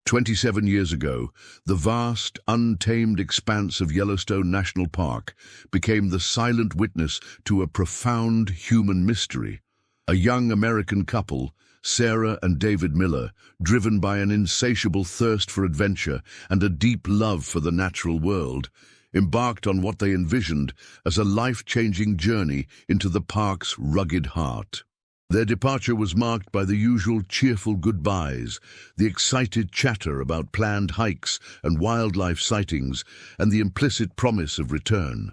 27 years ago, the vast, untamed expanse of Yellowstone National Park became the silent witness to a profound human mystery. A young American couple, Sarah and David Miller, driven by an insatiable thirst for adventure and a deep love for the natural world, embarked on what they envisioned as a life-changing journey into the park's rugged heart. Their departure was marked by the usual cheerful goodbyes, the excited chatter about planned hikes and wildlife sightings, and the implicit promise of return.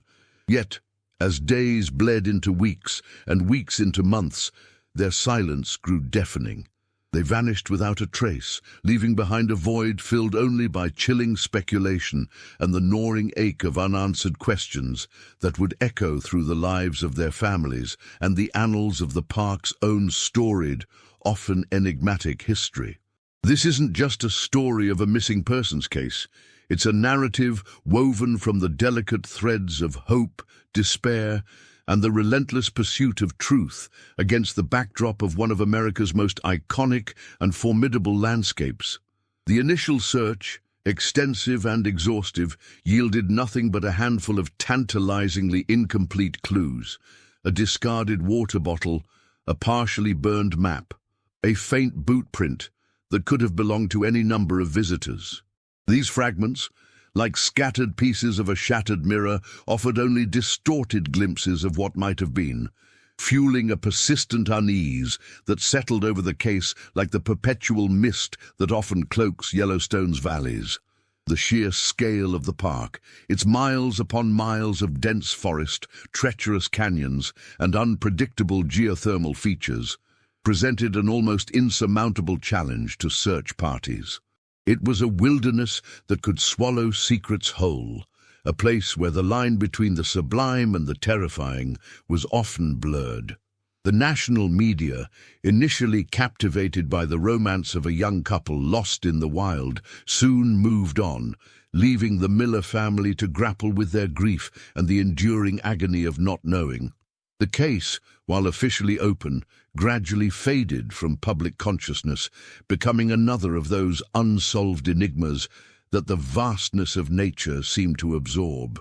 Yet, as days bled into weeks and weeks into months, their silence grew deafening. They vanished without a trace, leaving behind a void filled only by chilling speculation and the gnawing ache of unanswered questions that would echo through the lives of their families and the annals of the park's own storied, often enigmatic history. This isn't just a story of a missing persons case. It's a narrative woven from the delicate threads of hope, despair, and the relentless pursuit of truth against the backdrop of one of America's most iconic and formidable landscapes. The initial search, extensive and exhaustive, yielded nothing but a handful of tantalizingly incomplete clues: a discarded water bottle, a partially burned map, a faint boot print that could have belonged to any number of visitors. These fragments, like scattered pieces of a shattered mirror, offered only distorted glimpses of what might have been, fueling a persistent unease that settled over the case like the perpetual mist that often cloaks Yellowstone's valleys. The sheer scale of the park, its miles upon miles of dense forest, treacherous canyons, and unpredictable geothermal features, presented an almost insurmountable challenge to search parties. It was a wilderness that could swallow secrets whole, a place where the line between the sublime and the terrifying was often blurred. The national media, initially captivated by the romance of a young couple lost in the wild, soon moved on, leaving the Miller family to grapple with their grief and the enduring agony of not knowing. The case, while officially open, gradually faded from public consciousness, becoming another of those unsolved enigmas that the vastness of nature seemed to absorb.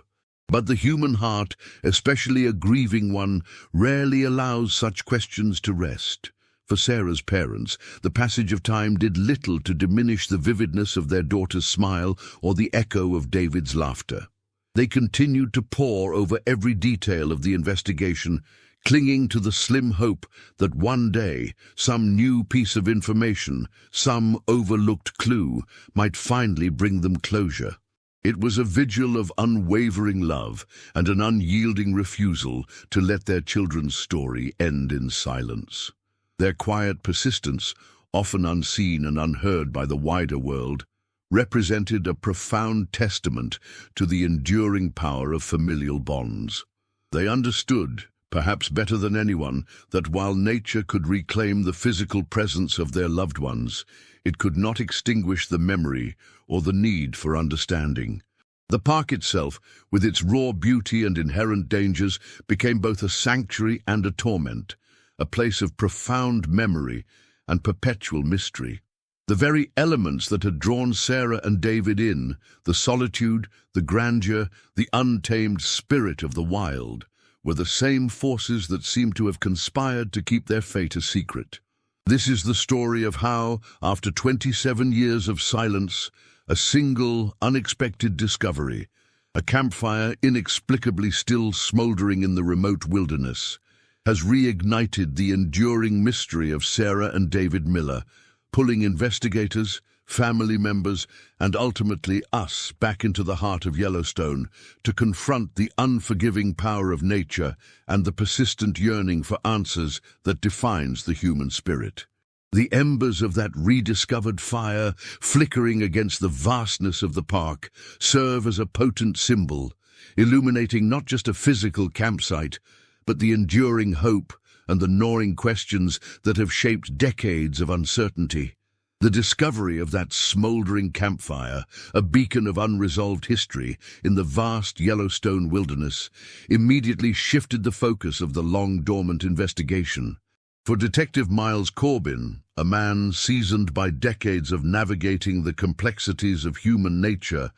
But the human heart, especially a grieving one, rarely allows such questions to rest. For Sarah's parents, the passage of time did little to diminish the vividness of their daughter's smile or the echo of David's laughter. They continued to pore over every detail of the investigation, clinging to the slim hope that one day some new piece of information, some overlooked clue, might finally bring them closure. It was a vigil of unwavering love and an unyielding refusal to let their children's story end in silence. Their quiet persistence, often unseen and unheard by the wider world, represented a profound testament to the enduring power of familial bonds. They understood, perhaps better than anyone, that while nature could reclaim the physical presence of their loved ones, it could not extinguish the memory or the need for understanding. The park itself, with its raw beauty and inherent dangers, became both a sanctuary and a torment, a place of profound memory and perpetual mystery. The very elements that had drawn Sarah and David in, the solitude, the grandeur, the untamed spirit of the wild, were the same forces that seemed to have conspired to keep their fate a secret. This is the story of how, after 27 years of silence, a single, unexpected discovery, a campfire inexplicably still smoldering in the remote wilderness, has reignited the enduring mystery of Sarah and David Miller, pulling investigators, family members, and ultimately us back into the heart of Yellowstone to confront the unforgiving power of nature and the persistent yearning for answers that defines the human spirit. The embers of that rediscovered fire, flickering against the vastness of the park, serve as a potent symbol, illuminating not just a physical campsite, but the enduring hope and the gnawing questions that have shaped decades of uncertainty. The discovery of that smoldering campfire, a beacon of unresolved history in the vast Yellowstone wilderness, immediately shifted the focus of the long-dormant investigation. For Detective Miles Corbin, a man seasoned by decades of navigating the complexities of human nature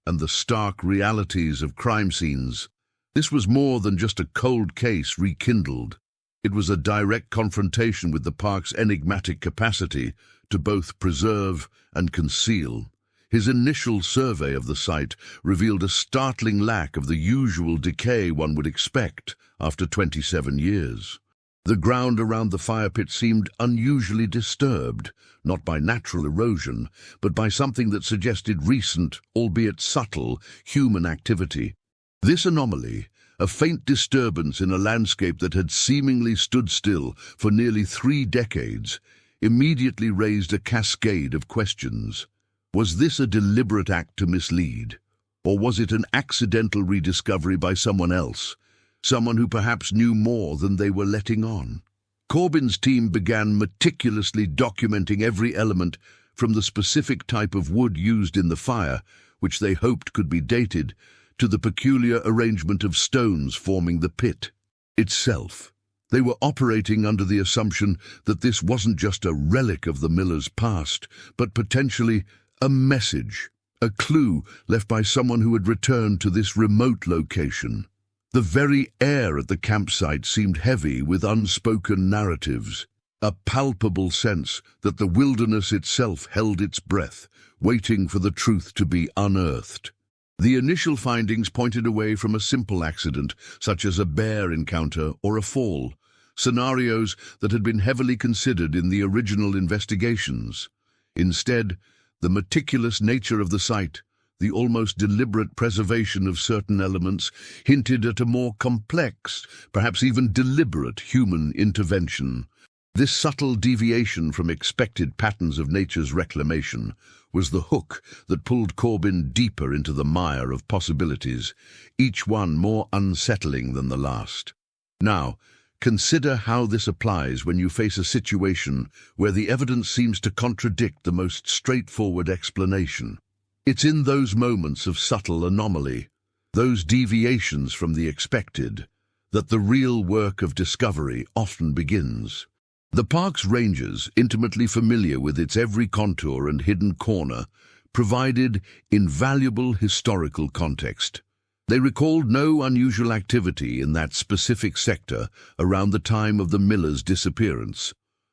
and the stark realities of crime scenes, this was more than just a cold case rekindled. It was a direct confrontation with the park's enigmatic capacity to both preserve and conceal. His initial survey of the site revealed a startling lack of the usual decay one would expect after 27 years. The ground around the fire pit seemed unusually disturbed, not by natural erosion, but by something that suggested recent, albeit subtle, human activity. This anomaly, a faint disturbance in a landscape that had seemingly stood still for nearly 3 decades, immediately raised a cascade of questions. Was this a deliberate act to mislead? Or was it an accidental rediscovery by someone else? Someone who perhaps knew more than they were letting on? Corbin's team began meticulously documenting every element, from the specific type of wood used in the fire, which they hoped could be dated, to the peculiar arrangement of stones forming the pit itself. They were operating under the assumption that this wasn't just a relic of the miller's past, but potentially a message, a clue left by someone who had returned to this remote location. The very air at the campsite seemed heavy with unspoken narratives, a palpable sense that the wilderness itself held its breath, waiting for the truth to be unearthed. The initial findings pointed away from a simple accident, such as a bear encounter or a fall, scenarios that had been heavily considered in the original investigations. Instead, the meticulous nature of the site, the almost deliberate preservation of certain elements, hinted at a more complex, perhaps even deliberate human intervention. This subtle deviation from expected patterns of nature's reclamation was the hook that pulled Corbin deeper into the mire of possibilities, each one more unsettling than the last. Now, consider how this applies when you face a situation where the evidence seems to contradict the most straightforward explanation. It's in those moments of subtle anomaly, those deviations from the expected, that the real work of discovery often begins. The park's rangers, intimately familiar with its every contour and hidden corner, provided invaluable historical context. They recalled no unusual activity in that specific sector around the time of the miller's disappearance,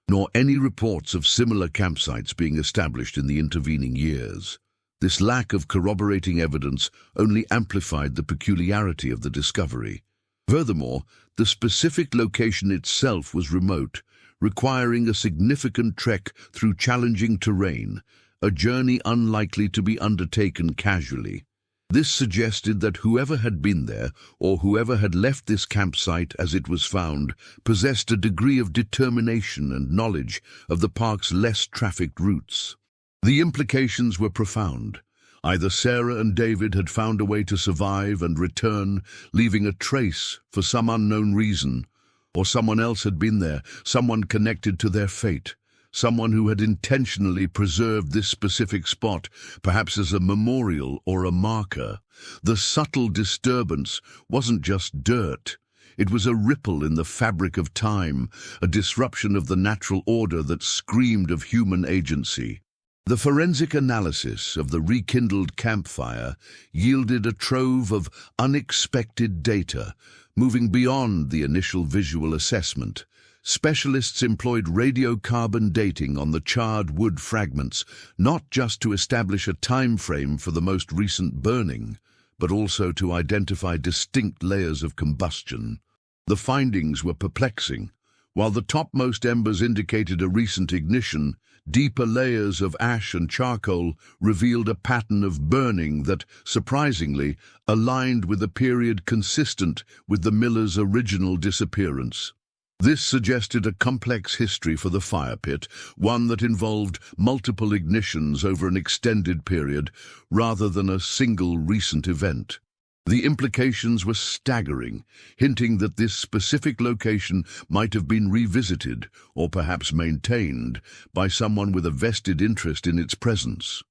nor any reports of similar campsites being established in the intervening years. This lack of corroborating evidence only amplified the peculiarity of the discovery. Furthermore, the specific location itself was remote, requiring a significant trek through challenging terrain, a journey unlikely to be undertaken casually. This suggested that whoever had been there, or whoever had left this campsite as it was found, possessed a degree of determination and knowledge of the park's less trafficked routes. The implications were profound. Either Sarah and David had found a way to survive and return, leaving a trace for some unknown reason, or someone else had been there, someone connected to their fate, someone who had intentionally preserved this specific spot, perhaps as a memorial or a marker. The subtle disturbance wasn't just dirt. It was a ripple in the fabric of time, a disruption of the natural order that screamed of human agency. The forensic analysis of the rekindled campfire yielded a trove of unexpected data, moving beyond the initial visual assessment. Specialists employed radiocarbon dating on the charred wood fragments, not just to establish a time frame for the most recent burning, but also to identify distinct layers of combustion. The findings were perplexing. While the topmost embers indicated a recent ignition, deeper layers of ash and charcoal revealed a pattern of burning that, surprisingly, aligned with a period consistent with the miller's original disappearance. This suggested a complex history for the fire pit, one that involved multiple ignitions over an extended period, rather than a single recent event. The implications were staggering, hinting that this specific location might have been revisited, or perhaps maintained, by someone with a vested interest in its presence.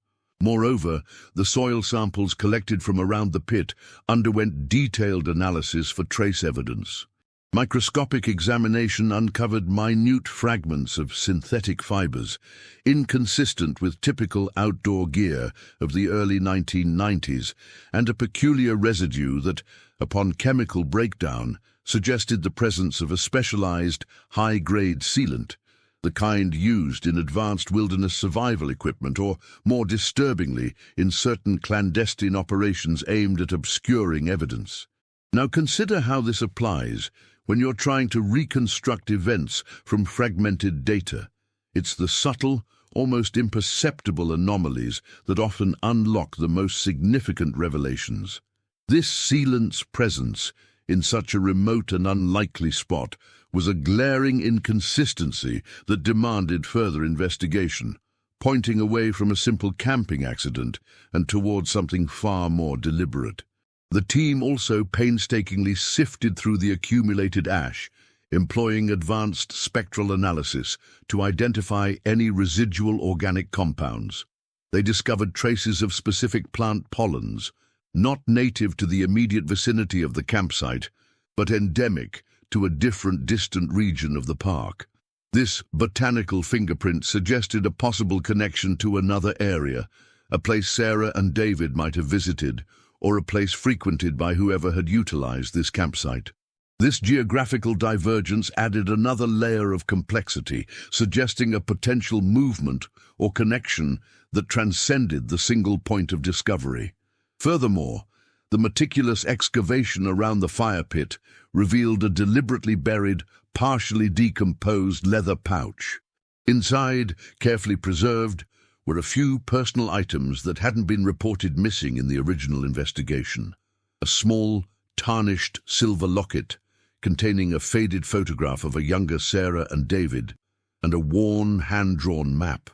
Moreover, the soil samples collected from around the pit underwent detailed analysis for trace evidence. Microscopic examination uncovered minute fragments of synthetic fibers, inconsistent with typical outdoor gear of the early 1990s, and a peculiar residue that, upon chemical breakdown, suggested the presence of a specialized, high-grade sealant, the kind used in advanced wilderness survival equipment or, more disturbingly, in certain clandestine operations aimed at obscuring evidence. Now consider how this applies when you're trying to reconstruct events from fragmented data. It's the subtle, almost imperceptible anomalies that often unlock the most significant revelations. This sealant's presence in such a remote and unlikely spot was a glaring inconsistency that demanded further investigation, pointing away from a simple camping accident and towards something far more deliberate. The team also painstakingly sifted through the accumulated ash, employing advanced spectral analysis to identify any residual organic compounds. They discovered traces of specific plant pollens, not native to the immediate vicinity of the campsite, but endemic to a different distant region of the park. This botanical fingerprint suggested a possible connection to another area, a place Sarah and David might have visited, or a place frequented by whoever had utilized this campsite. This geographical divergence added another layer of complexity, suggesting a potential movement or connection that transcended the single point of discovery. Furthermore, the meticulous excavation around the fire pit revealed a deliberately buried, partially decomposed leather pouch. Inside, carefully preserved, were a few personal items that hadn't been reported missing in the original investigation. A small, tarnished silver locket containing a faded photograph of a younger Sarah and David, and a worn, hand-drawn map,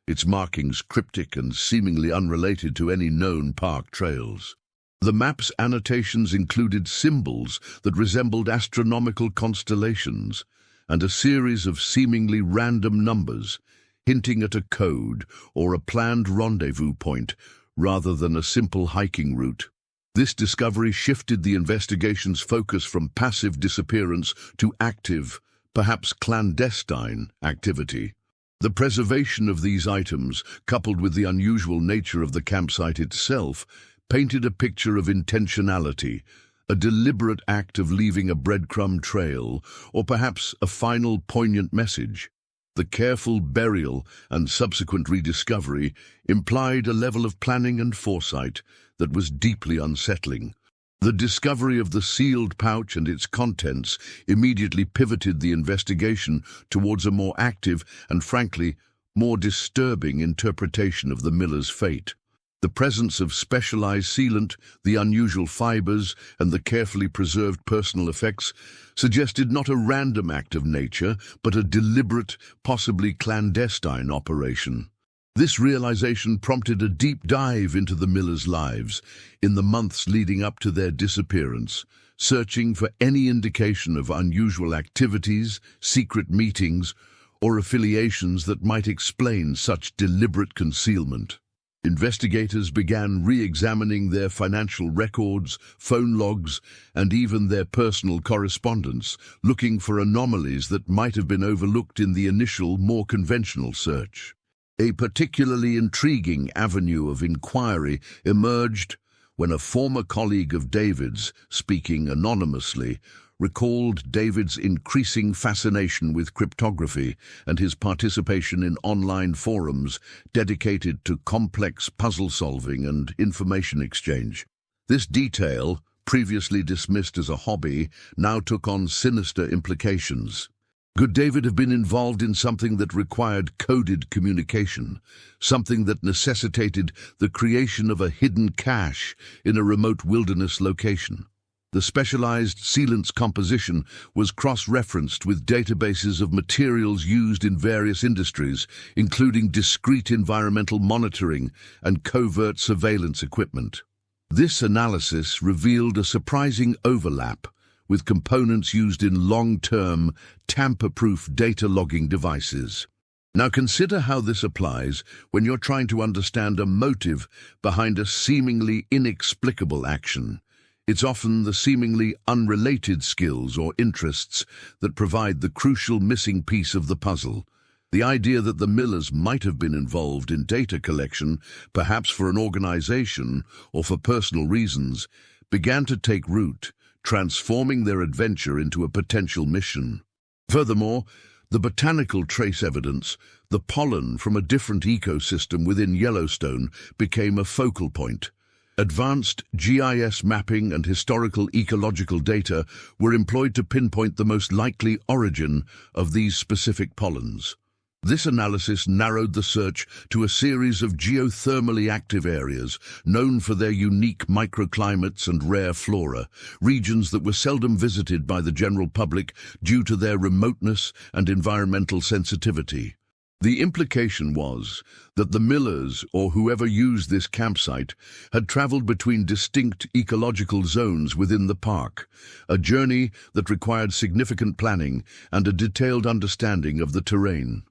its markings cryptic and seemingly unrelated to any known park trails. The map's annotations included symbols that resembled astronomical constellations and a series of seemingly random numbers, hinting at a code or a planned rendezvous point rather than a simple hiking route. This discovery shifted the investigation's focus from passive disappearance to active, perhaps clandestine, activity. The preservation of these items, coupled with the unusual nature of the campsite itself, painted a picture of intentionality, a deliberate act of leaving a breadcrumb trail, or perhaps a final poignant message. The careful burial and subsequent rediscovery implied a level of planning and foresight that was deeply unsettling. The discovery of the sealed pouch and its contents immediately pivoted the investigation towards a more active and, frankly, more disturbing interpretation of the miller's fate. The presence of specialized sealant, the unusual fibers, and the carefully preserved personal effects suggested not a random act of nature, but a deliberate, possibly clandestine operation. This realization prompted a deep dive into the millers' lives in the months leading up to their disappearance, searching for any indication of unusual activities, secret meetings, or affiliations that might explain such deliberate concealment. Investigators began re-examining their financial records, phone logs, and even their personal correspondence, looking for anomalies that might have been overlooked in the initial, more conventional search. A particularly intriguing avenue of inquiry emerged when a former colleague of David's, speaking anonymously, recalled David's increasing fascination with cryptography and his participation in online forums dedicated to complex puzzle solving and information exchange. This detail, previously dismissed as a hobby, now took on sinister implications. Could David have been involved in something that required coded communication, something that necessitated the creation of a hidden cache in a remote wilderness location? The specialized sealant's composition was cross-referenced with databases of materials used in various industries, including discrete environmental monitoring and covert surveillance equipment. This analysis revealed a surprising overlap with components used in long-term, tamper-proof data logging devices. Now consider how this applies when you're trying to understand a motive behind a seemingly inexplicable action. It's often the seemingly unrelated skills or interests that provide the crucial missing piece of the puzzle. The idea that the Millers might have been involved in data collection, perhaps for an organization or for personal reasons, began to take root, transforming their adventure into a potential mission. Furthermore, the botanical trace evidence, the pollen from a different ecosystem within Yellowstone, became a focal point. Advanced GIS mapping and historical ecological data were employed to pinpoint the most likely origin of these specific pollens. This analysis narrowed the search to a series of geothermally active areas known for their unique microclimates and rare flora, regions that were seldom visited by the general public due to their remoteness and environmental sensitivity. The implication was that the Millers, or whoever used this campsite, had traveled between distinct ecological zones within the park, a journey that required significant planning and a detailed understanding of the terrain.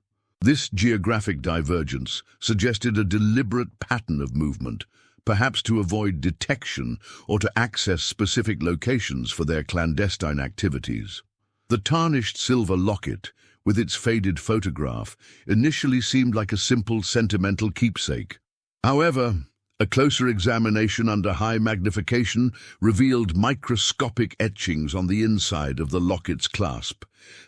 This geographic divergence suggested a deliberate pattern of movement, perhaps to avoid detection or to access specific locations for their clandestine activities. The tarnished silver locket, with its faded photograph, initially seemed like a simple sentimental keepsake. However, a closer examination under high magnification revealed microscopic etchings on the inside of the locket's clasp.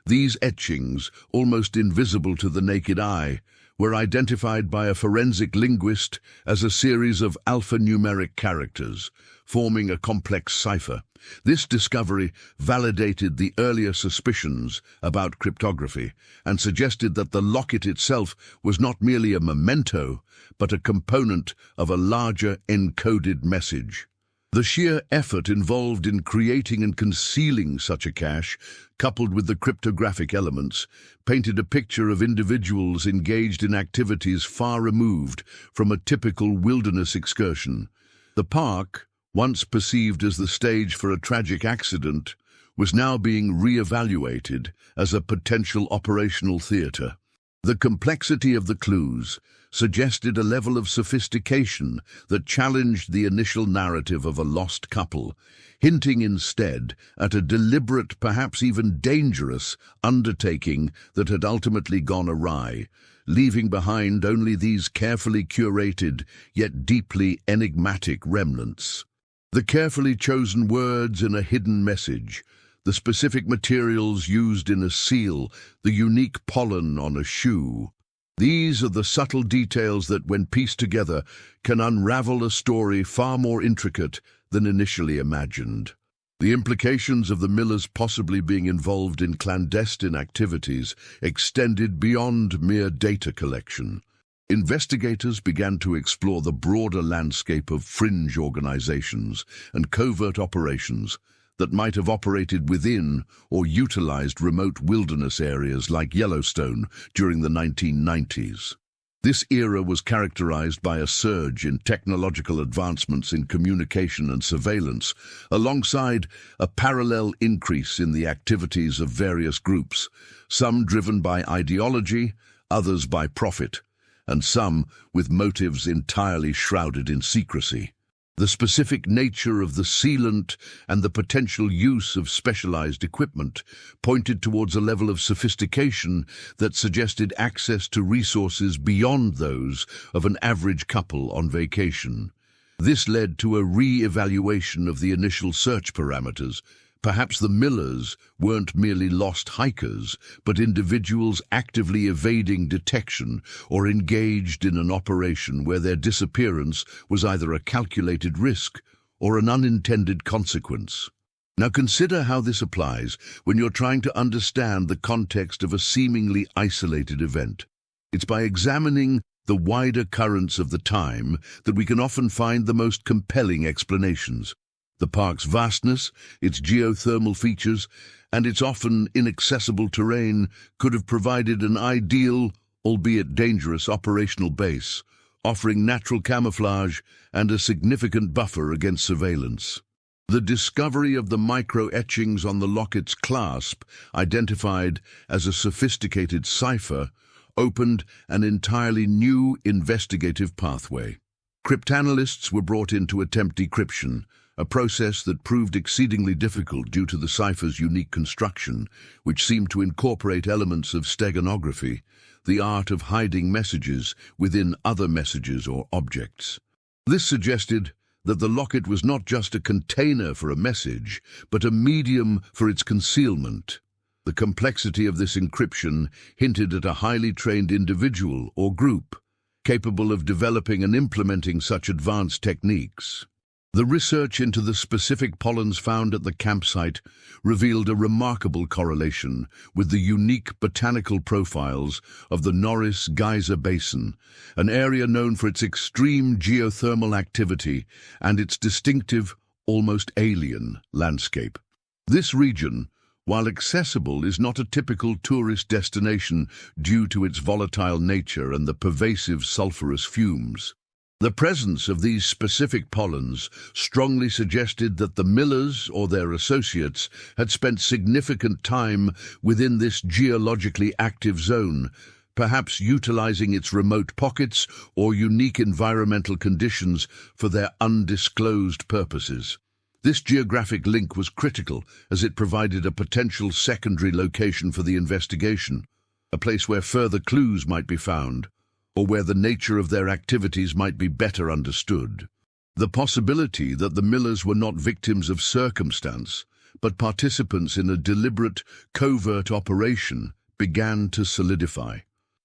These etchings, almost invisible to the naked eye, were identified by a forensic linguist as a series of alphanumeric characters, forming a complex cipher. This discovery validated the earlier suspicions about cryptography and suggested that the locket itself was not merely a memento, but a component of a larger encoded message. The sheer effort involved in creating and concealing such a cache, coupled with the cryptographic elements, painted a picture of individuals engaged in activities far removed from a typical wilderness excursion. The park, once perceived as the stage for a tragic accident, was now being re-evaluated as a potential operational theater. The complexity of the clues suggested a level of sophistication that challenged the initial narrative of a lost couple, hinting instead at a deliberate, perhaps even dangerous, undertaking that had ultimately gone awry, leaving behind only these carefully curated yet deeply enigmatic remnants. The carefully chosen words in a hidden message, the specific materials used in a seal, the unique pollen on a shoe. These are the subtle details that, when pieced together, can unravel a story far more intricate than initially imagined. The implications of the Millers possibly being involved in clandestine activities extended beyond mere data collection. Investigators began to explore the broader landscape of fringe organizations and covert operations that might have operated within or utilized remote wilderness areas like Yellowstone during the 1990s. This era was characterized by a surge in technological advancements in communication and surveillance, alongside a parallel increase in the activities of various groups, some driven by ideology, others by profit, and some with motives entirely shrouded in secrecy. The specific nature of the sealant and the potential use of specialized equipment pointed towards a level of sophistication that suggested access to resources beyond those of an average couple on vacation. This led to a re-evaluation of the initial search parameters. Perhaps the Millers weren't merely lost hikers, but individuals actively evading detection or engaged in an operation where their disappearance was either a calculated risk or an unintended consequence. Now consider how this applies when you're trying to understand the context of a seemingly isolated event. It's by examining the wider currents of the time that we can often find the most compelling explanations. The park's vastness, its geothermal features, and its often inaccessible terrain could have provided an ideal, albeit dangerous, operational base, offering natural camouflage and a significant buffer against surveillance. The discovery of the micro-etchings on the locket's clasp, identified as a sophisticated cipher, opened an entirely new investigative pathway. Cryptanalysts were brought in to attempt decryption, a process that proved exceedingly difficult due to the cipher's unique construction, which seemed to incorporate elements of steganography, the art of hiding messages within other messages or objects. This suggested that the locket was not just a container for a message, but a medium for its concealment. The complexity of this encryption hinted at a highly trained individual or group, capable of developing and implementing such advanced techniques. The research into the specific pollens found at the campsite revealed a remarkable correlation with the unique botanical profiles of the Norris Geyser Basin, an area known for its extreme geothermal activity and its distinctive, almost alien, landscape. This region, while accessible, is not a typical tourist destination due to its volatile nature and the pervasive sulfurous fumes. The presence of these specific pollens strongly suggested that the millers or their associates had spent significant time within this geologically active zone, perhaps utilizing its remote pockets or unique environmental conditions for their undisclosed purposes. This geographic link was critical as it provided a potential secondary location for the investigation, a place where further clues might be found, or where the nature of their activities might be better understood. The possibility that the millers were not victims of circumstance, but participants in a deliberate, covert operation, began to solidify.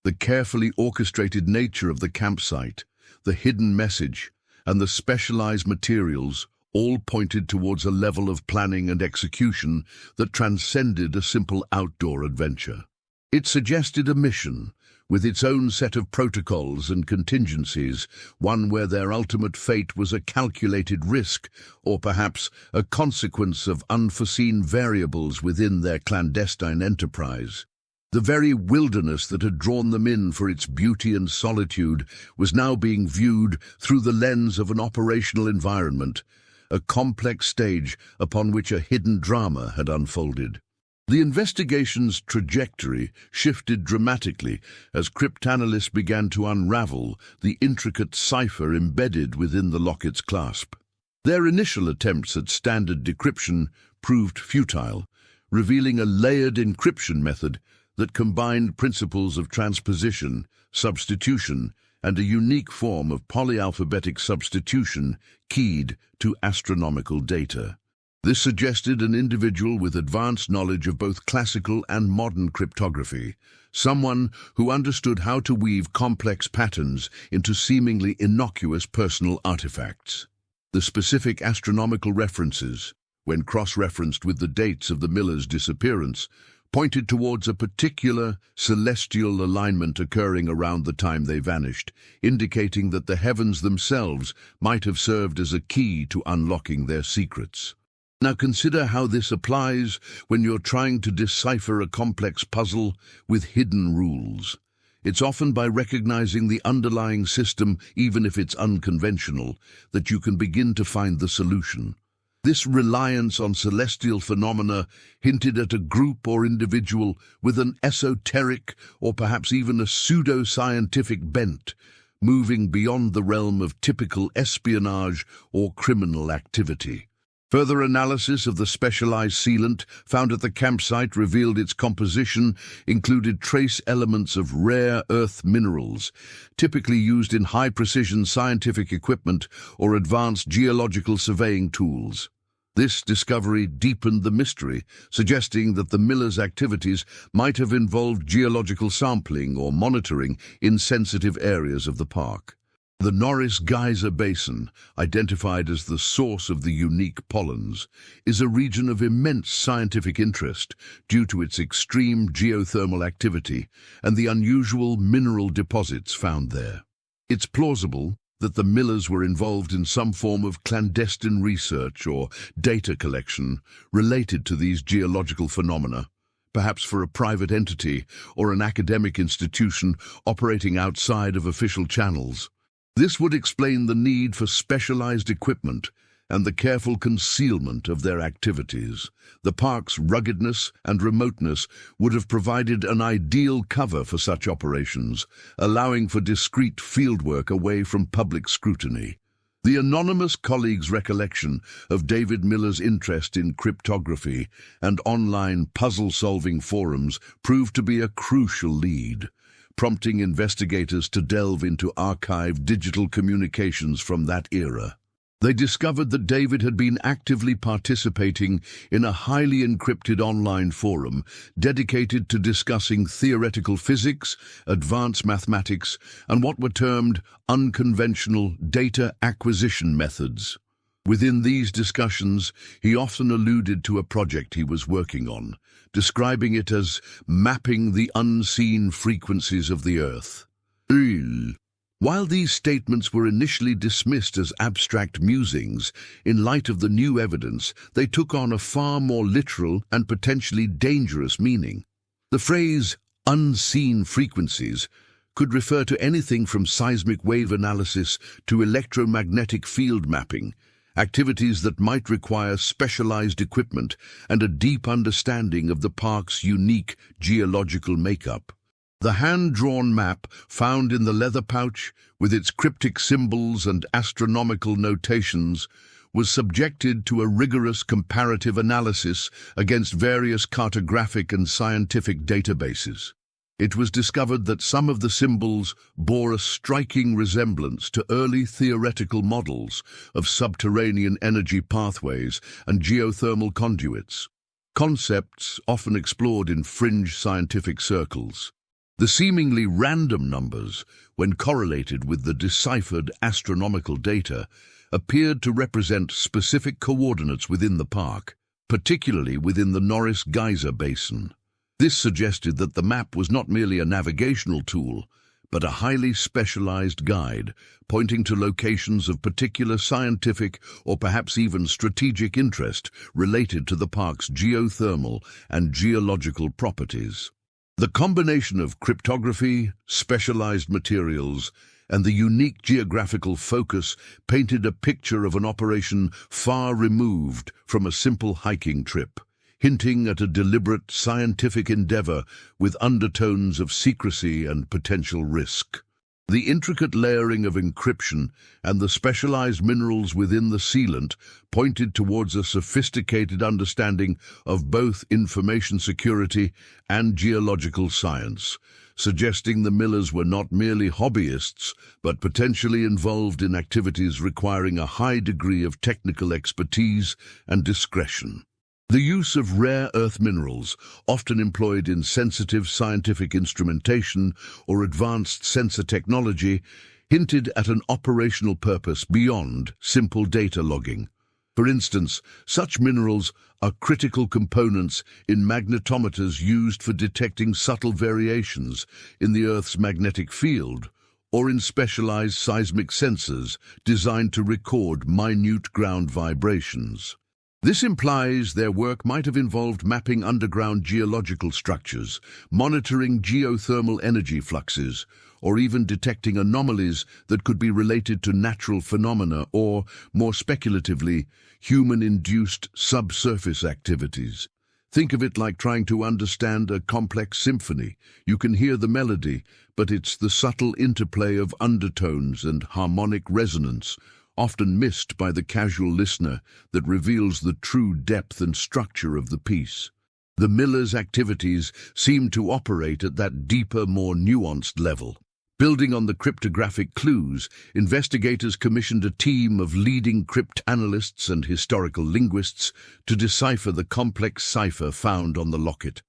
The carefully orchestrated nature of the campsite, the hidden message, and the specialized materials all pointed towards a level of planning and execution that transcended a simple outdoor adventure. It suggested a mission, with its own set of protocols and contingencies, one where their ultimate fate was a calculated risk, or perhaps a consequence of unforeseen variables within their clandestine enterprise. The very wilderness that had drawn them in for its beauty and solitude was now being viewed through the lens of an operational environment, a complex stage upon which a hidden drama had unfolded. The investigation's trajectory shifted dramatically as cryptanalysts began to unravel the intricate cipher embedded within the locket's clasp. Their initial attempts at standard decryption proved futile, revealing a layered encryption method that combined principles of transposition, substitution, and a unique form of polyalphabetic substitution keyed to astronomical data. This suggested an individual with advanced knowledge of both classical and modern cryptography, someone who understood how to weave complex patterns into seemingly innocuous personal artifacts. The specific astronomical references, when cross-referenced with the dates of the miller's disappearance, pointed towards a particular celestial alignment occurring around the time they vanished, indicating that the heavens themselves might have served as a key to unlocking their secrets. Now consider how this applies when you're trying to decipher a complex puzzle with hidden rules. It's often by recognizing the underlying system, even if it's unconventional, that you can begin to find the solution. This reliance on celestial phenomena hinted at a group or individual with an esoteric or perhaps even a pseudo-scientific bent, moving beyond the realm of typical espionage or criminal activity. Further analysis of the specialized sealant found at the campsite revealed its composition included trace elements of rare earth minerals, typically used in high-precision scientific equipment or advanced geological surveying tools. This discovery deepened the mystery, suggesting that the miller's activities might have involved geological sampling or monitoring in sensitive areas of the park. The Norris Geyser Basin, identified as the source of the unique pollens, is a region of immense scientific interest due to its extreme geothermal activity and the unusual mineral deposits found there. It's plausible that the millers were involved in some form of clandestine research or data collection related to these geological phenomena, perhaps for a private entity or an academic institution operating outside of official channels. This would explain the need for specialized equipment and the careful concealment of their activities. The park's ruggedness and remoteness would have provided an ideal cover for such operations, allowing for discreet fieldwork away from public scrutiny. The anonymous colleague's recollection of David Miller's interest in cryptography and online puzzle-solving forums proved to be a crucial lead, prompting investigators to delve into archived digital communications from that era. They discovered that David had been actively participating in a highly encrypted online forum dedicated to discussing theoretical physics, advanced mathematics, and what were termed unconventional data acquisition methods. Within these discussions, he often alluded to a project he was working on, describing it as mapping the unseen frequencies of the Earth. While these statements were initially dismissed as abstract musings, in light of the new evidence, they took on a far more literal and potentially dangerous meaning. The phrase unseen frequencies could refer to anything from seismic wave analysis to electromagnetic field mapping, activities that might require specialized equipment and a deep understanding of the park's unique geological makeup. The hand-drawn map found in the leather pouch, with its cryptic symbols and astronomical notations, was subjected to a rigorous comparative analysis against various cartographic and scientific databases. It was discovered that some of the symbols bore a striking resemblance to early theoretical models of subterranean energy pathways and geothermal conduits, concepts often explored in fringe scientific circles. The seemingly random numbers, when correlated with the deciphered astronomical data, appeared to represent specific coordinates within the park, particularly within the Norris Geyser Basin. This suggested that the map was not merely a navigational tool, but a highly specialized guide, pointing to locations of particular scientific or perhaps even strategic interest related to the park's geothermal and geological properties. The combination of cryptography, specialized materials, and the unique geographical focus painted a picture of an operation far removed from a simple hiking trip, hinting at a deliberate scientific endeavor with undertones of secrecy and potential risk. The intricate layering of encryption and the specialized minerals within the sealant pointed towards a sophisticated understanding of both information security and geological science, suggesting the Millers were not merely hobbyists, but potentially involved in activities requiring a high degree of technical expertise and discretion. The use of rare earth minerals, often employed in sensitive scientific instrumentation or advanced sensor technology, hinted at an operational purpose beyond simple data logging. For instance, such minerals are critical components in magnetometers used for detecting subtle variations in the Earth's magnetic field, or in specialized seismic sensors designed to record minute ground vibrations. This implies their work might have involved mapping underground geological structures, monitoring geothermal energy fluxes, or even detecting anomalies that could be related to natural phenomena or, more speculatively, human-induced subsurface activities. Think of it like trying to understand a complex symphony. You can hear the melody, but it's the subtle interplay of undertones and harmonic resonance, often missed by the casual listener, that reveals the true depth and structure of the piece. The Millers' activities seem to operate at that deeper, more nuanced level. Building on the cryptographic clues, investigators commissioned a team of leading cryptanalysts and historical linguists to decipher the complex cipher found on the locket.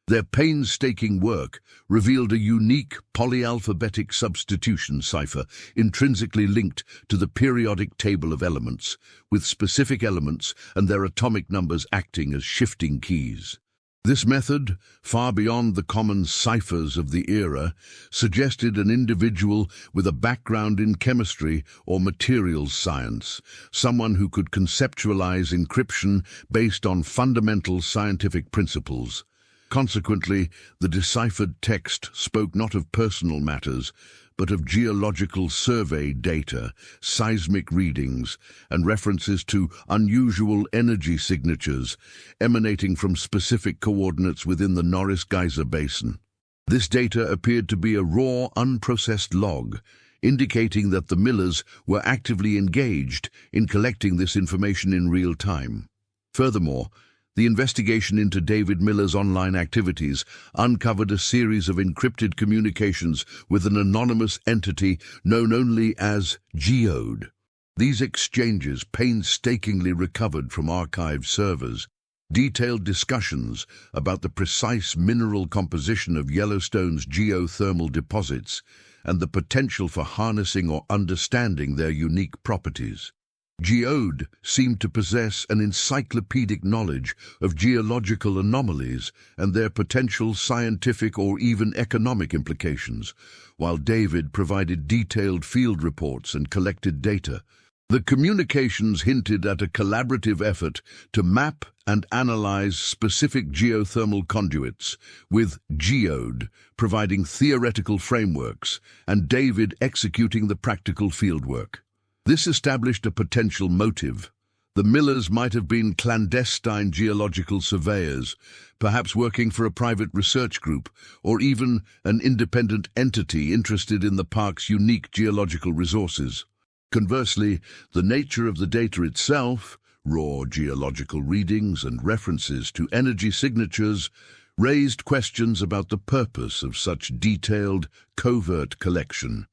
Their painstaking work revealed a unique polyalphabetic substitution cipher intrinsically linked to the periodic table of elements, with specific elements and their atomic numbers acting as shifting keys. This method, far beyond the common ciphers of the era, suggested an individual with a background in chemistry or materials science, someone who could conceptualize encryption based on fundamental scientific principles. Consequently, the deciphered text spoke not of personal matters, but of geological survey data, seismic readings, and references to unusual energy signatures emanating from specific coordinates within the Norris Geyser Basin. This data appeared to be a raw, unprocessed log, indicating that the Millers were actively engaged in collecting this information in real time. Furthermore, the investigation into David Miller's online activities uncovered a series of encrypted communications with an anonymous entity known only as Geode. These exchanges, painstakingly recovered from archived servers, detailed discussions about the precise mineral composition of Yellowstone's geothermal deposits and the potential for harnessing or understanding their unique properties. Geode seemed to possess an encyclopedic knowledge of geological anomalies and their potential scientific or even economic implications, while David provided detailed field reports and collected data. The communications hinted at a collaborative effort to map and analyze specific geothermal conduits, with Geode providing theoretical frameworks and David executing the practical fieldwork. This established a potential motive. The Millers might have been clandestine geological surveyors, perhaps working for a private research group or even an independent entity interested in the park's unique geological resources. Conversely, the nature of the data itself, raw geological readings and references to energy signatures, raised questions about the purpose of such detailed, covert collection.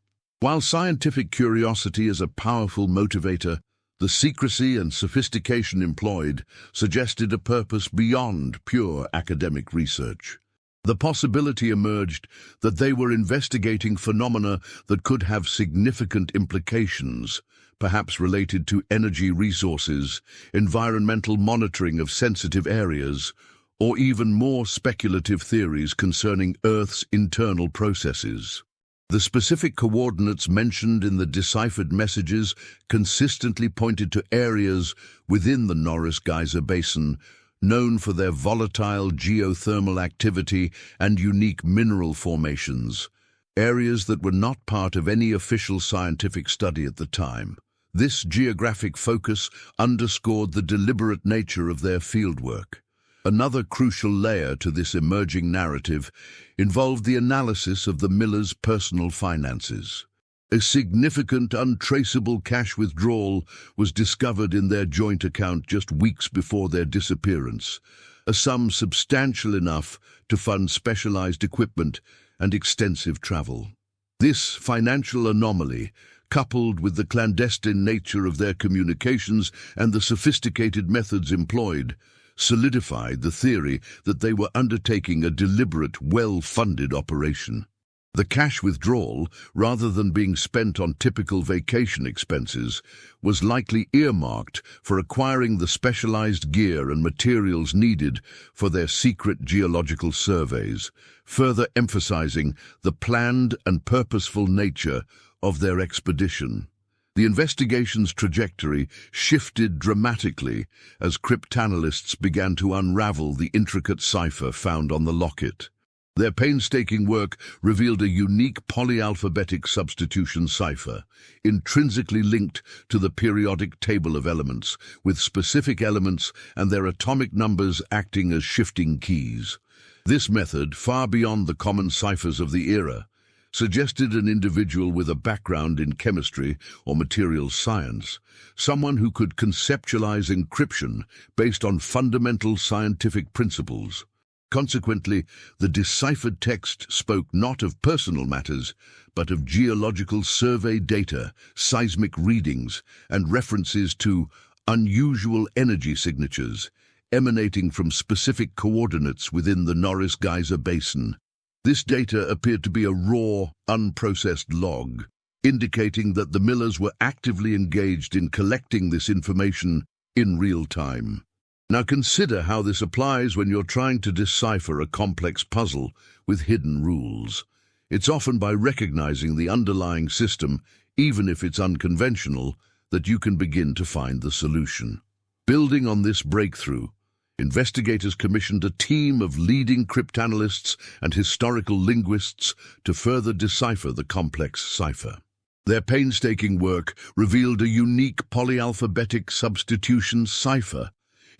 While scientific curiosity is a powerful motivator, the secrecy and sophistication employed suggested a purpose beyond pure academic research. The possibility emerged that they were investigating phenomena that could have significant implications, perhaps related to energy resources, environmental monitoring of sensitive areas, or even more speculative theories concerning Earth's internal processes. The specific coordinates mentioned in the deciphered messages consistently pointed to areas within the Norris Geyser Basin, known for their volatile geothermal activity and unique mineral formations, areas that were not part of any official scientific study at the time. This geographic focus underscored the deliberate nature of their fieldwork. Another crucial layer to this emerging narrative involved the analysis of the Millers' personal finances. A significant, untraceable cash withdrawal was discovered in their joint account just weeks before their disappearance, a sum substantial enough to fund specialized equipment and extensive travel. This financial anomaly, coupled with the clandestine nature of their communications and the sophisticated methods employed, solidified the theory that they were undertaking a deliberate, well-funded operation. The cash withdrawal, rather than being spent on typical vacation expenses, was likely earmarked for acquiring the specialized gear and materials needed for their secret geological surveys, further emphasizing the planned and purposeful nature of their expedition. The investigation's trajectory shifted dramatically as cryptanalysts began to unravel the intricate cipher found on the locket. Their painstaking work revealed a unique polyalphabetic substitution cipher, intrinsically linked to the periodic table of elements, with specific elements and their atomic numbers acting as shifting keys. This method, far beyond the common ciphers of the era, suggested an individual with a background in chemistry or materials science, someone who could conceptualize encryption based on fundamental scientific principles. Consequently, the deciphered text spoke not of personal matters, but of geological survey data, seismic readings, and references to unusual energy signatures emanating from specific coordinates within the Norris Geyser Basin. This data appeared to be a raw, unprocessed log, indicating that the Millers were actively engaged in collecting this information in real time. Now consider how this applies when you're trying to decipher a complex puzzle with hidden rules. It's often by recognizing the underlying system, even if it's unconventional, that you can begin to find the solution. Building on this breakthrough, investigators commissioned a team of leading cryptanalysts and historical linguists to further decipher the complex cipher. Their painstaking work revealed a unique polyalphabetic substitution cipher,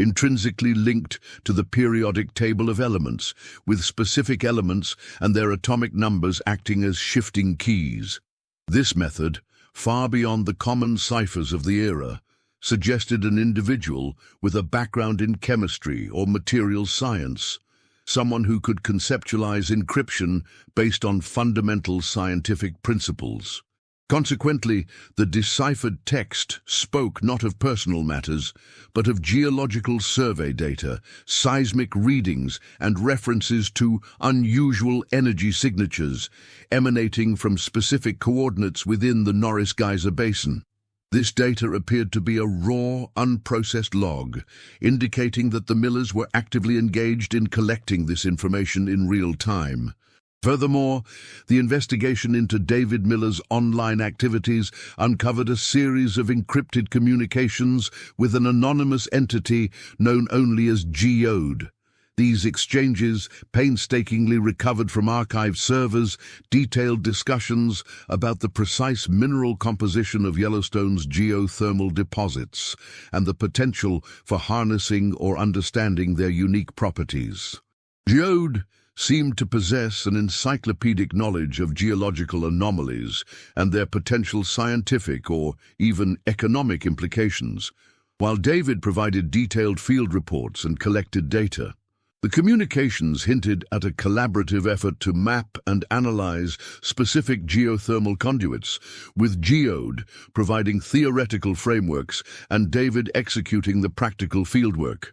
intrinsically linked to the periodic table of elements, with specific elements and their atomic numbers acting as shifting keys. This method, far beyond the common ciphers of the era, suggested an individual with a background in chemistry or materials science, someone who could conceptualize encryption based on fundamental scientific principles. Consequently, the deciphered text spoke not of personal matters, but of geological survey data, seismic readings, and references to unusual energy signatures emanating from specific coordinates within the Norris Geyser Basin. This data appeared to be a raw, unprocessed log, indicating that the Millers were actively engaged in collecting this information in real time. Furthermore, the investigation into David Miller's online activities uncovered a series of encrypted communications with an anonymous entity known only as Geode. These exchanges, painstakingly recovered from archive servers, detailed discussions about the precise mineral composition of Yellowstone's geothermal deposits and the potential for harnessing or understanding their unique properties. Geode seemed to possess an encyclopedic knowledge of geological anomalies and their potential scientific or even economic implications, while David provided detailed field reports and collected data. The communications hinted at a collaborative effort to map and analyze specific geothermal conduits, with Geode providing theoretical frameworks and David executing the practical fieldwork.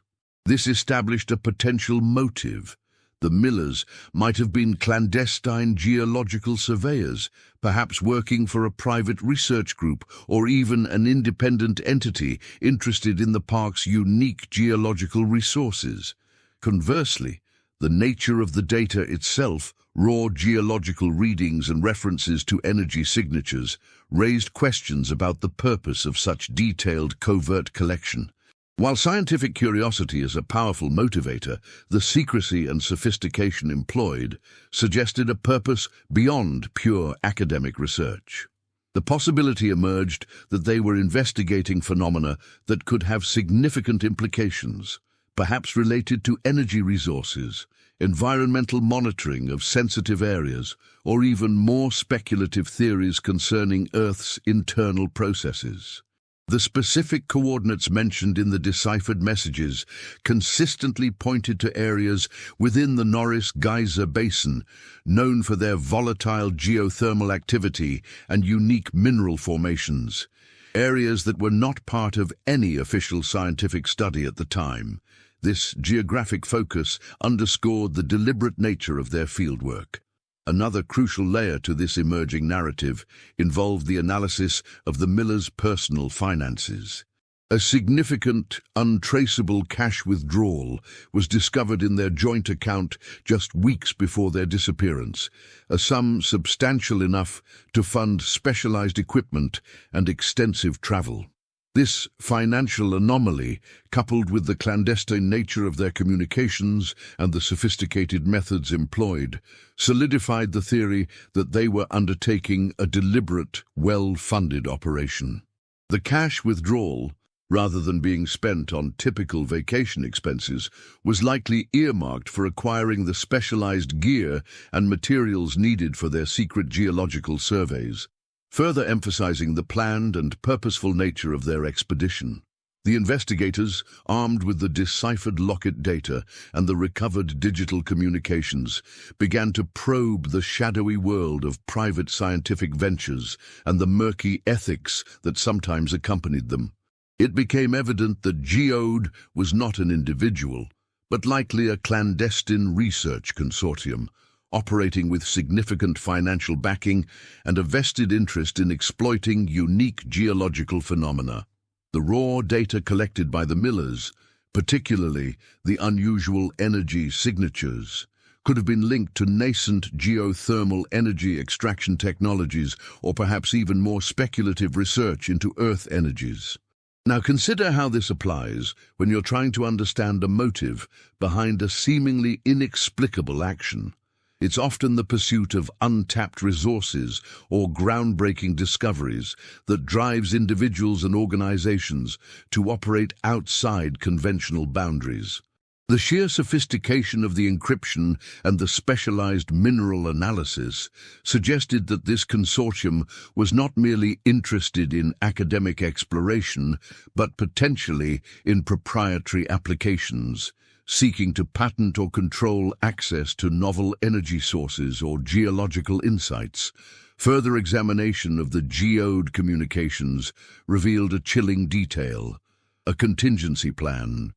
This established a potential motive. The Millers might have been clandestine geological surveyors, perhaps working for a private research group or even an independent entity interested in the park's unique geological resources. Conversely, the nature of the data itself, raw geological readings and references to energy signatures, raised questions about the purpose of such detailed covert collection. While scientific curiosity is a powerful motivator, the secrecy and sophistication employed suggested a purpose beyond pure academic research. The possibility emerged that they were investigating phenomena that could have significant implications, perhaps related to energy resources, environmental monitoring of sensitive areas, or even more speculative theories concerning Earth's internal processes. The specific coordinates mentioned in the deciphered messages consistently pointed to areas within the Norris Geyser Basin, known for their volatile geothermal activity and unique mineral formations, areas that were not part of any official scientific study at the time. This geographic focus underscored the deliberate nature of their fieldwork. Another crucial layer to this emerging narrative involved the analysis of the Millers' personal finances. A significant, untraceable cash withdrawal was discovered in their joint account just weeks before their disappearance, a sum substantial enough to fund specialized equipment and extensive travel. This financial anomaly, coupled with the clandestine nature of their communications and the sophisticated methods employed, solidified the theory that they were undertaking a deliberate, well-funded operation. The cash withdrawal, rather than being spent on typical vacation expenses, was likely earmarked for acquiring the specialized gear and materials needed for their secret geological surveys, further emphasizing the planned and purposeful nature of their expedition. The investigators, armed with the deciphered locket data and the recovered digital communications, began to probe the shadowy world of private scientific ventures and the murky ethics that sometimes accompanied them. It became evident that Geode was not an individual, but likely a clandestine research consortium, operating with significant financial backing and a vested interest in exploiting unique geological phenomena. The raw data collected by the Millers, particularly the unusual energy signatures, could have been linked to nascent geothermal energy extraction technologies or perhaps even more speculative research into Earth energies. Now consider how this applies when you're trying to understand a motive behind a seemingly inexplicable action. It's often the pursuit of untapped resources or groundbreaking discoveries that drives individuals and organizations to operate outside conventional boundaries. The sheer sophistication of the encryption and the specialized mineral analysis suggested that this consortium was not merely interested in academic exploration, but potentially in proprietary applications, seeking to patent or control access to novel energy sources or geological insights. Further examination of the geode communications revealed a chilling detail: a contingency plan.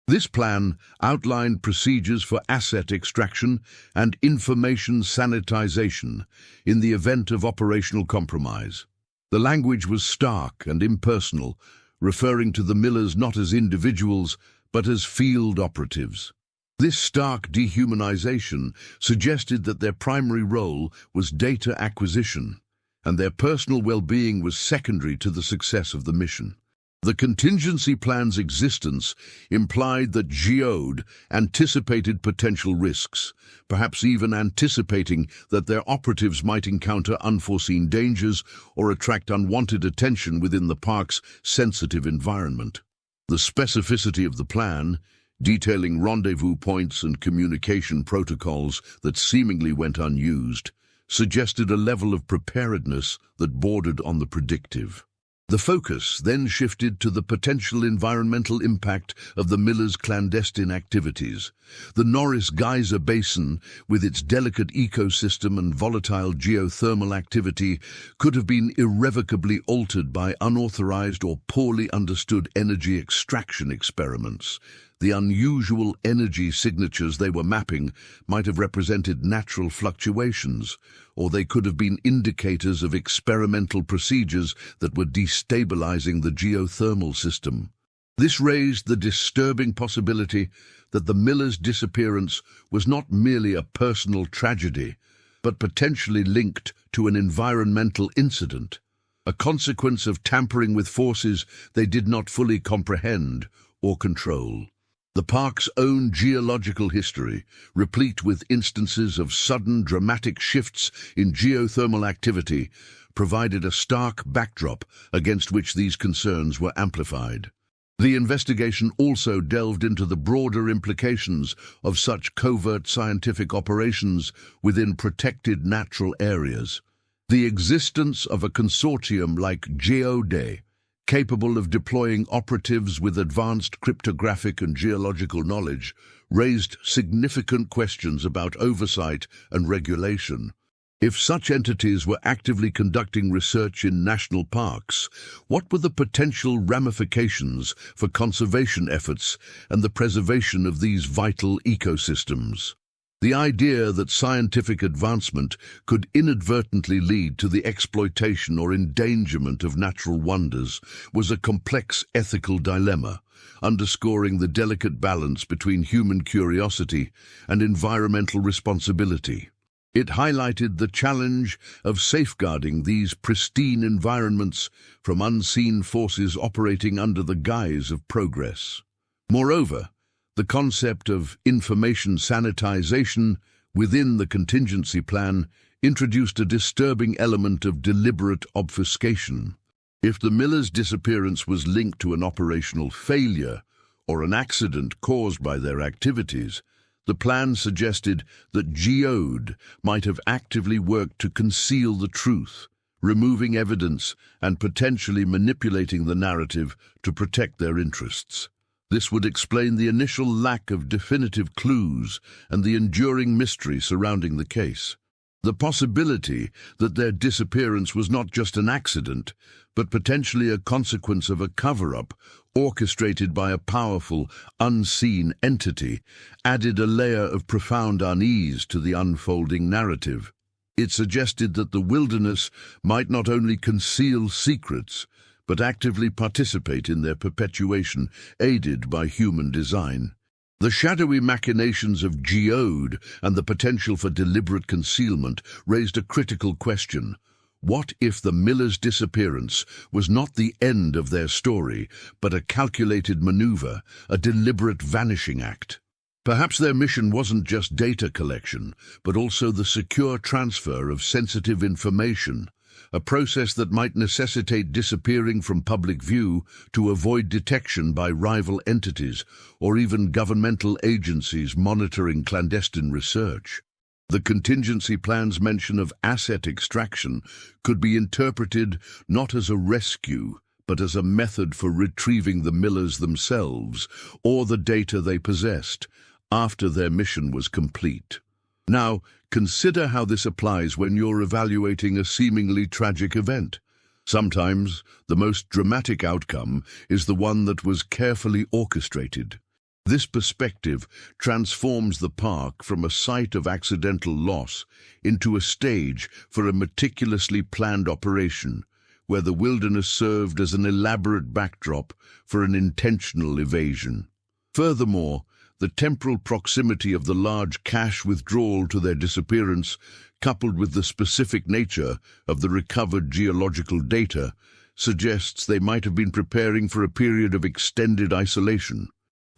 This plan outlined procedures for asset extraction and information sanitization in the event of operational compromise. The language was stark and impersonal, referring to the Millers not as individuals, but as field operatives. This stark dehumanization suggested that their primary role was data acquisition, and their personal well-being was secondary to the success of the mission. The contingency plan's existence implied that Geode anticipated potential risks, perhaps even anticipating that their operatives might encounter unforeseen dangers or attract unwanted attention within the park's sensitive environment. The specificity of the plan, detailing rendezvous points and communication protocols that seemingly went unused, suggested a level of preparedness that bordered on the predictive. The focus then shifted to the potential environmental impact of the Millers' clandestine activities. The Norris Geyser Basin, with its delicate ecosystem and volatile geothermal activity, could have been irrevocably altered by unauthorized or poorly understood energy extraction experiments. The unusual energy signatures they were mapping might have represented natural fluctuations, or they could have been indicators of experimental procedures that were destabilizing the geothermal system. This raised the disturbing possibility that the Millers' disappearance was not merely a personal tragedy, but potentially linked to an environmental incident, a consequence of tampering with forces they did not fully comprehend or control. The park's own geological history, replete with instances of sudden dramatic shifts in geothermal activity, provided a stark backdrop against which these concerns were amplified. The investigation also delved into the broader implications of such covert scientific operations within protected natural areas. The existence of a consortium like Geode, capable of deploying operatives with advanced cryptographic and geological knowledge, raised significant questions about oversight and regulation. If such entities were actively conducting research in national parks, what were the potential ramifications for conservation efforts and the preservation of these vital ecosystems? The idea that scientific advancement could inadvertently lead to the exploitation or endangerment of natural wonders was a complex ethical dilemma, underscoring the delicate balance between human curiosity and environmental responsibility. It highlighted the challenge of safeguarding these pristine environments from unseen forces operating under the guise of progress. Moreover, the concept of information sanitization within the contingency plan introduced a disturbing element of deliberate obfuscation. If the Millers' disappearance was linked to an operational failure or an accident caused by their activities, the plan suggested that Geode might have actively worked to conceal the truth, removing evidence and potentially manipulating the narrative to protect their interests. This would explain the initial lack of definitive clues and the enduring mystery surrounding the case. The possibility that their disappearance was not just an accident, but potentially a consequence of a cover-up orchestrated by a powerful, unseen entity, added a layer of profound unease to the unfolding narrative. It suggested that the wilderness might not only conceal secrets, but actively participate in their perpetuation, aided by human design. The shadowy machinations of Geode and the potential for deliberate concealment raised a critical question. What if the Millers' disappearance was not the end of their story, but a calculated maneuver, a deliberate vanishing act? Perhaps their mission wasn't just data collection, but also the secure transfer of sensitive information, a process that might necessitate disappearing from public view to avoid detection by rival entities or even governmental agencies monitoring clandestine research. The contingency plan's mention of asset extraction could be interpreted not as a rescue, but as a method for retrieving the millers themselves or the data they possessed after their mission was complete. Now, consider how this applies when you're evaluating a seemingly tragic event. Sometimes, the most dramatic outcome is the one that was carefully orchestrated. This perspective transforms the park from a site of accidental loss into a stage for a meticulously planned operation, where the wilderness served as an elaborate backdrop for an intentional evasion. Furthermore, the temporal proximity of the large cache withdrawal to their disappearance, coupled with the specific nature of the recovered geological data, suggests they might have been preparing for a period of extended isolation.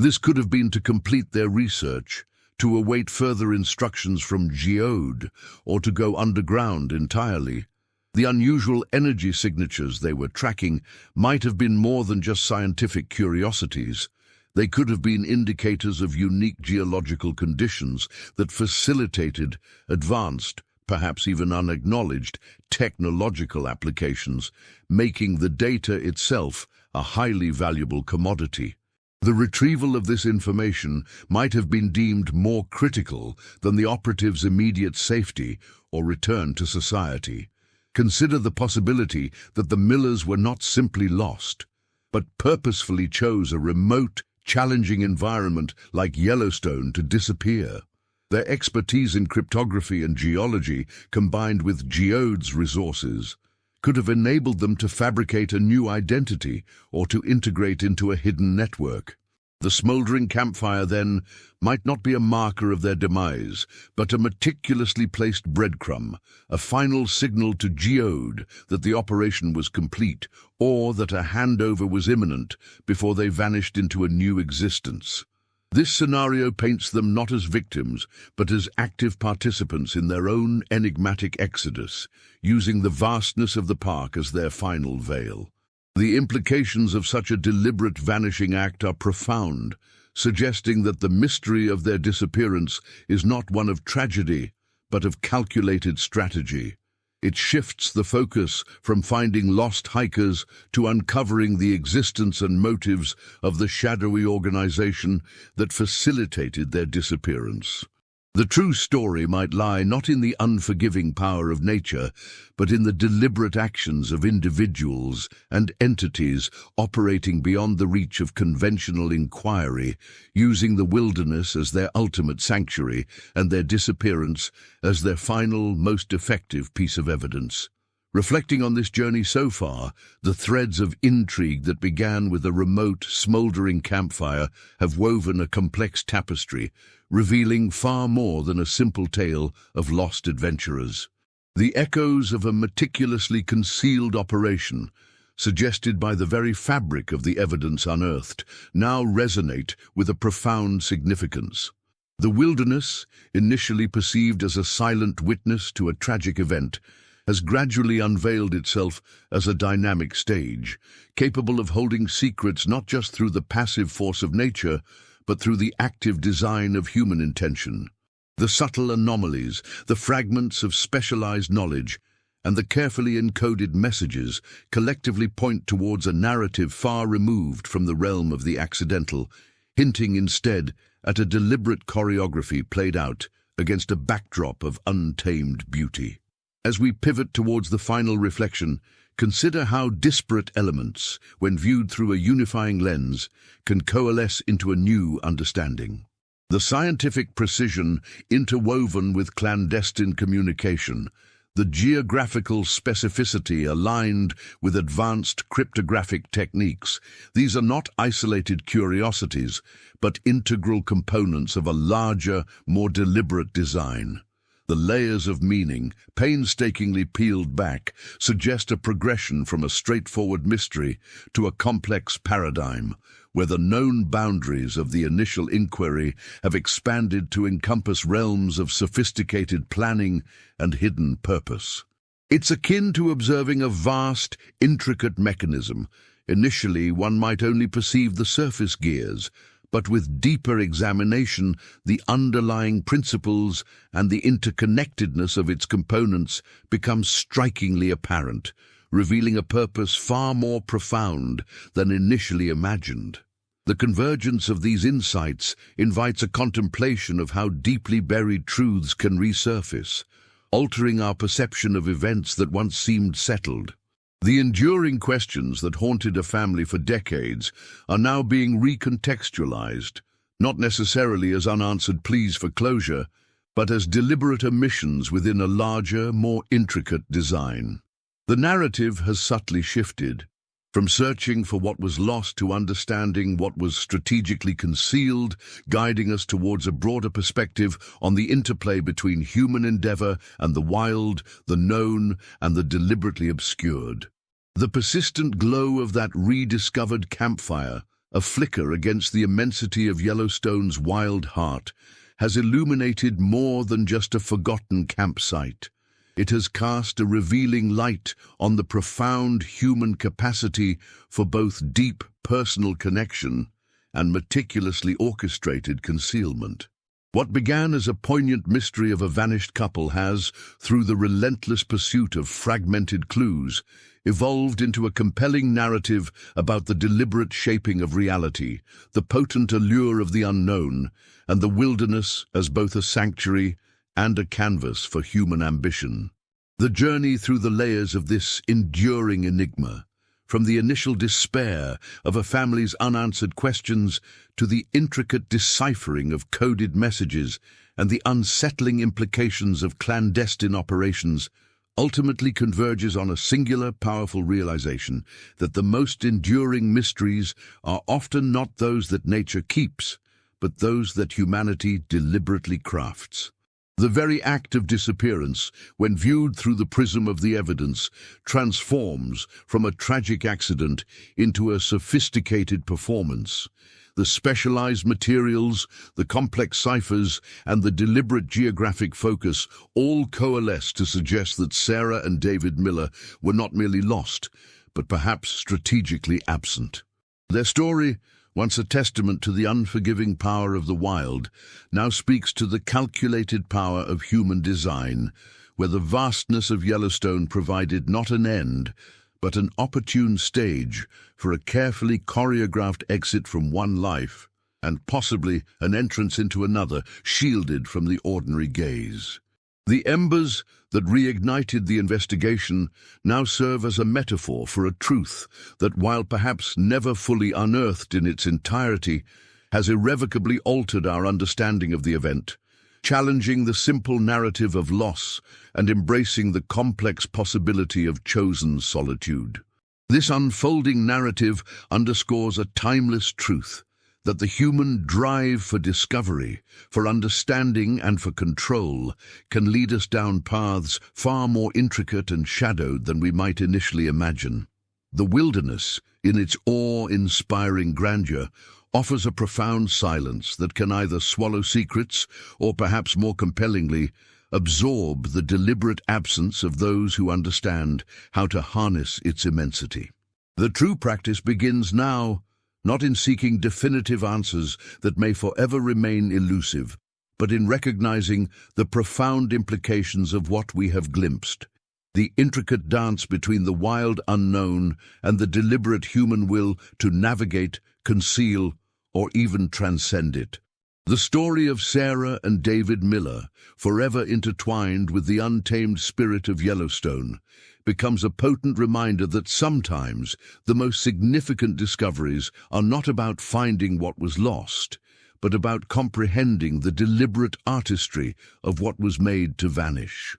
This could have been to complete their research, to await further instructions from Geode, or to go underground entirely. The unusual energy signatures they were tracking might have been more than just scientific curiosities. They could have been indicators of unique geological conditions that facilitated advanced, perhaps even unacknowledged, technological applications, making the data itself a highly valuable commodity. The retrieval of this information might have been deemed more critical than the operatives' immediate safety or return to society. Consider the possibility that the millers were not simply lost, but purposefully chose a remote, challenging environment like Yellowstone to disappear. Their expertise in cryptography and geology, combined with Geode's resources, could have enabled them to fabricate a new identity or to integrate into a hidden network. The smoldering campfire, then, might not be a marker of their demise, but a meticulously placed breadcrumb, a final signal to Geode that the operation was complete, or that a handover was imminent before they vanished into a new existence. This scenario paints them not as victims, but as active participants in their own enigmatic exodus, using the vastness of the park as their final veil. The implications of such a deliberate vanishing act are profound, suggesting that the mystery of their disappearance is not one of tragedy, but of calculated strategy. It shifts the focus from finding lost hikers to uncovering the existence and motives of the shadowy organization that facilitated their disappearance. The true story might lie not in the unforgiving power of nature, but in the deliberate actions of individuals and entities operating beyond the reach of conventional inquiry, using the wilderness as their ultimate sanctuary and their disappearance as their final, most effective piece of evidence. Reflecting on this journey so far, the threads of intrigue that began with a remote, smoldering campfire have woven a complex tapestry, revealing far more than a simple tale of lost adventurers. The echoes of a meticulously concealed operation, suggested by the very fabric of the evidence unearthed, now resonate with a profound significance. The wilderness, initially perceived as a silent witness to a tragic event, has gradually unveiled itself as a dynamic stage, capable of holding secrets not just through the passive force of nature, but through the active design of human intention. The subtle anomalies, the fragments of specialized knowledge, and the carefully encoded messages collectively point towards a narrative far removed from the realm of the accidental, hinting instead at a deliberate choreography played out against a backdrop of untamed beauty. As we pivot towards the final reflection, consider how disparate elements, when viewed through a unifying lens, can coalesce into a new understanding. The scientific precision interwoven with clandestine communication, the geographical specificity aligned with advanced cryptographic techniques, these are not isolated curiosities, but integral components of a larger, more deliberate design. The layers of meaning, painstakingly peeled back, suggest a progression from a straightforward mystery to a complex paradigm, where the known boundaries of the initial inquiry have expanded to encompass realms of sophisticated planning and hidden purpose. It's akin to observing a vast, intricate mechanism. Initially, one might only perceive the surface gears, but with deeper examination, the underlying principles and the interconnectedness of its components become strikingly apparent, revealing a purpose far more profound than initially imagined. The convergence of these insights invites a contemplation of how deeply buried truths can resurface, altering our perception of events that once seemed settled. The enduring questions that haunted a family for decades are now being recontextualized, not necessarily as unanswered pleas for closure, but as deliberate omissions within a larger, more intricate design. The narrative has subtly shifted, from searching for what was lost to understanding what was strategically concealed, guiding us towards a broader perspective on the interplay between human endeavor and the wild, the known, and the deliberately obscured. The persistent glow of that rediscovered campfire, a flicker against the immensity of Yellowstone's wild heart, has illuminated more than just a forgotten campsite. It has cast a revealing light on the profound human capacity for both deep personal connection and meticulously orchestrated concealment. What began as a poignant mystery of a vanished couple has, through the relentless pursuit of fragmented clues, evolved into a compelling narrative about the deliberate shaping of reality, the potent allure of the unknown, and the wilderness as both a sanctuary and a canvas for human ambition. The journey through the layers of this enduring enigma, from the initial despair of a family's unanswered questions to the intricate deciphering of coded messages and the unsettling implications of clandestine operations, ultimately converges on a singular, powerful realization that the most enduring mysteries are often not those that nature keeps, but those that humanity deliberately crafts. The very act of disappearance, when viewed through the prism of the evidence, transforms from a tragic accident into a sophisticated performance. The specialized materials, the complex ciphers, and the deliberate geographic focus all coalesce to suggest that Sarah and David Miller were not merely lost, but perhaps strategically absent. Their story, once a testament to the unforgiving power of the wild, now speaks to the calculated power of human design, where the vastness of Yellowstone provided not an end, but an opportune stage for a carefully choreographed exit from one life, and possibly an entrance into another, shielded from the ordinary gaze. The embers that reignited the investigation now serve as a metaphor for a truth that, while perhaps never fully unearthed in its entirety, has irrevocably altered our understanding of the event, challenging the simple narrative of loss and embracing the complex possibility of chosen solitude. This unfolding narrative underscores a timeless truth, that the human drive for discovery, for understanding and for control can lead us down paths far more intricate and shadowed than we might initially imagine. The wilderness, in its awe-inspiring grandeur, offers a profound silence that can either swallow secrets or, perhaps more compellingly, absorb the deliberate absence of those who understand how to harness its immensity. The true practice begins now, not in seeking definitive answers that may forever remain elusive, but in recognizing the profound implications of what we have glimpsed, the intricate dance between the wild unknown and the deliberate human will to navigate, conceal, or even transcend it. The story of Sarah and David Miller, forever intertwined with the untamed spirit of Yellowstone, becomes a potent reminder that sometimes the most significant discoveries are not about finding what was lost, but about comprehending the deliberate artistry of what was made to vanish.